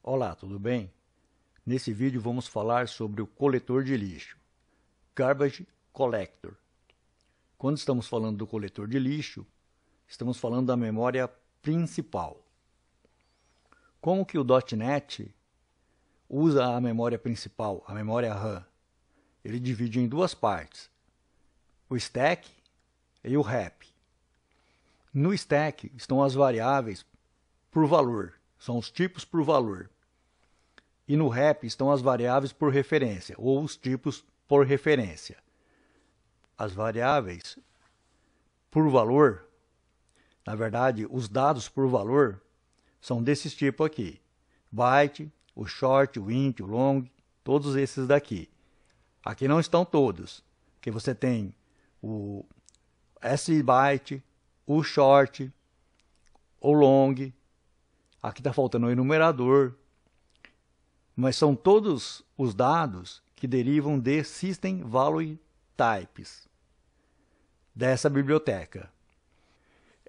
Olá, tudo bem? Nesse vídeo vamos falar sobre o coletor de lixo, Garbage Collector. Quando estamos falando do coletor de lixo, estamos falando da memória principal. Como que o .NET usa a memória principal, a memória RAM? Ele divide em duas partes, o stack e o heap. No stack estão as variáveis por valor, são os tipos por valor. E no heap estão as variáveis por referência, ou os tipos por referência. As variáveis por valor, na verdade, os dados por valor, são desses tipos aqui. Byte, o short, o int, o long, todos esses daqui. Aqui não estão todos, porque você tem o sbyte, o short, o long, aqui está faltando o enumerador, mas são todos os dados que derivam de System Value Types, dessa biblioteca.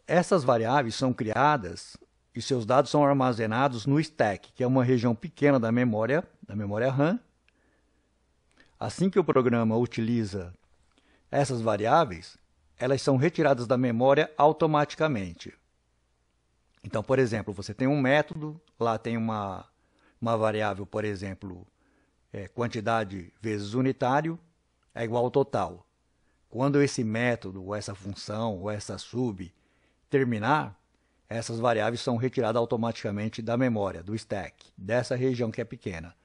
Essas variáveis são criadas e seus dados são armazenados no stack, que é uma região pequena da memória RAM. Assim que o programa utiliza essas variáveis, elas são retiradas da memória automaticamente. Então, por exemplo, você tem um método, lá tem uma variável, por exemplo, quantidade vezes unitário é igual ao total. Quando esse método, ou essa função, ou essa sub terminar, essas variáveis são retiradas automaticamente da memória, do stack, dessa região que é pequena.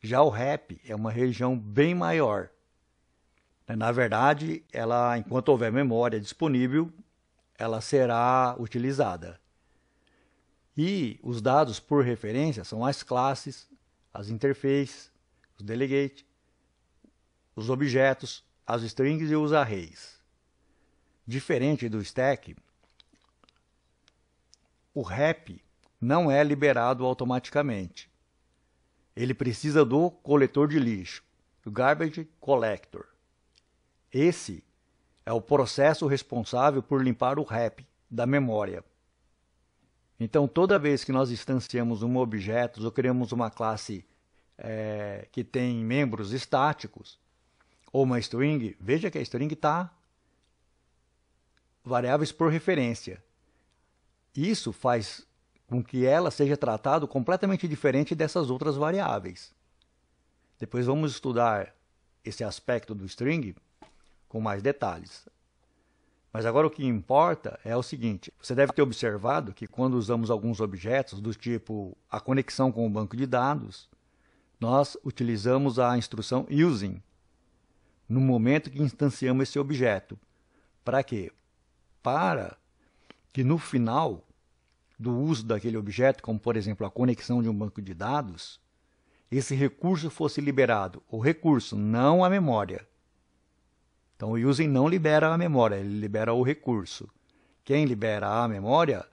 Já o heap é uma região bem maior. Na verdade, enquanto houver memória disponível, ela será utilizada. E os dados por referência são as classes, as interfaces, os delegates, os objetos, as strings e os arrays. Diferente do stack, o heap não é liberado automaticamente. Ele precisa do coletor de lixo, o Garbage Collector. Esse é o processo responsável por limpar o heap da memória. Então, toda vez que nós instanciamos um objeto ou criamos uma classe que tem membros estáticos, ou uma string, veja que a string está variáveis por referência. Isso faz com que ela seja tratada completamente diferente dessas outras variáveis. Depois vamos estudar esse aspecto do string com mais detalhes. Mas agora o que importa é o seguinte, você deve ter observado que quando usamos alguns objetos do tipo a conexão com o banco de dados, nós utilizamos a instrução using no momento que instanciamos esse objeto. Para quê? Para que no final do uso daquele objeto, como por exemplo a conexão de um banco de dados, esse recurso fosse liberado. O recurso, não a memória. Então, o using não libera a memória, ele libera o recurso. Quem libera a memória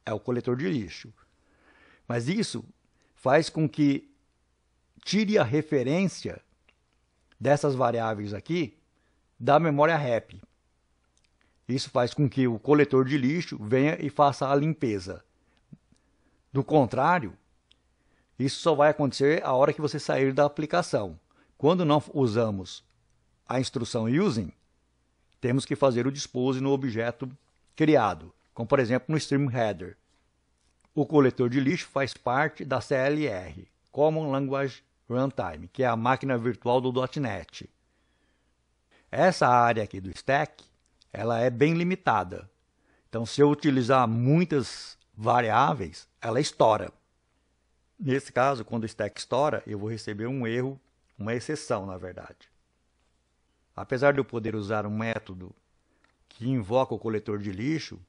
é o coletor de lixo. Mas isso faz com que tire a referência dessas variáveis aqui da memória heap. Isso faz com que o coletor de lixo venha e faça a limpeza. Do contrário, isso só vai acontecer a hora que você sair da aplicação. Quando não usamos a instrução using, temos que fazer o dispose no objeto criado, como por exemplo no stream header. O coletor de lixo faz parte da CLR, Common Language Runtime, que é a máquina virtual do .NET. Essa área aqui do stack, ela é bem limitada. Então, se eu utilizar muitas variáveis, ela estoura. Nesse caso, quando o stack estoura, eu vou receber um erro, uma exceção, na verdade. Apesar de eu poder usar um método que invoca o coletor de lixo,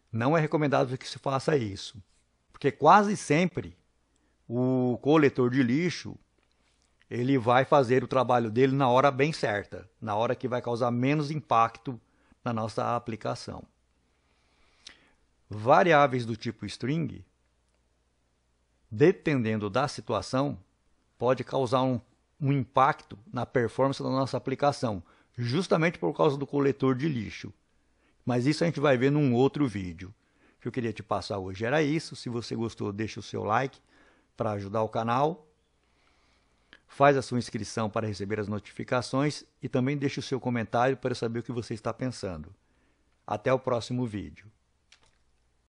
não é recomendável que se faça isso, porque quase sempre o coletor de lixo ele vai fazer o trabalho dele na hora bem certa, na hora que vai causar menos impacto na nossa aplicação. Variáveis do tipo string, dependendo da situação, pode causar um impacto na performance da nossa aplicação, justamente por causa do coletor de lixo. Mas isso a gente vai ver num outro vídeo. O que eu queria te passar hoje era isso. Se você gostou, deixa o seu like, para ajudar o canal. Faz a sua inscrição para receber as notificações e também deixe o seu comentário para saber o que você está pensando. Até o próximo vídeo.